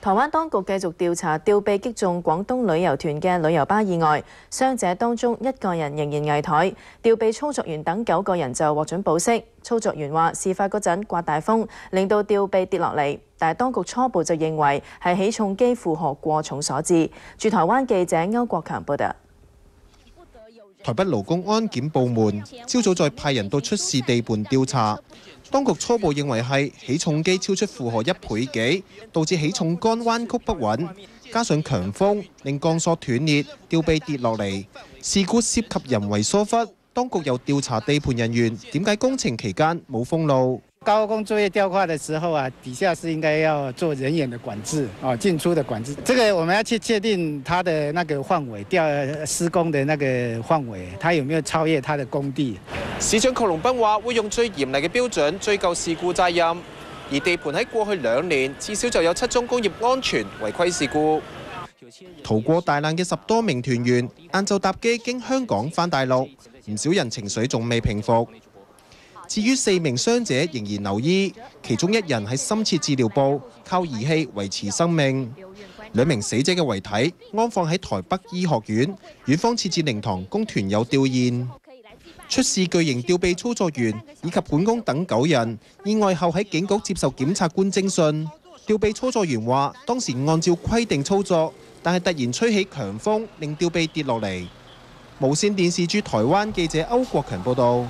台灣當局繼續調查吊臂擊中廣東旅遊團嘅旅遊巴意外，傷者當中1個人仍然危殆，吊臂操作員等9個人就獲准保釋。操作員話：事發嗰陣刮大風，令到吊臂跌落嚟，但係當局初步就認為係起重機負荷過重所致。駐台灣記者歐國強報道。台北勞工安檢部門朝早再派人到出事地盤調查，當局初步認為係起重機超出負荷1倍幾，導致起重桿彎曲不穩，加上強風令鋼索斷裂，吊臂跌落嚟。事故涉及人為疏忽，當局又調查地盤人員點解工程期間冇封路。高工作業吊掛的時候啊，底下是應該要做人員的管制啊，進出的管制。這個我們要去確定它的那個範圍，施工的那個範圍，它有沒有超越它的工地。市長郝龍斌話會用最嚴厲嘅標準追究事故責任，而地盤喺過去2年至少就有7宗工業安全違規事故。逃過大難嘅10多名團員，晏晝搭機經香港返大陸，唔少人情緒仲未平復。至於4名傷者仍然留醫，其中1人喺深切治療部靠儀器維持生命。2名死者嘅遺體安放喺台北醫學院，院方設置靈堂供團友吊唁。出事巨型吊臂操作員以及管工等9人，意外後喺警局接受檢察官偵訊。吊臂操作員話：當時按照規定操作，但係突然吹起強風，令吊臂跌落嚟。無線電視駐台灣記者歐國強報導。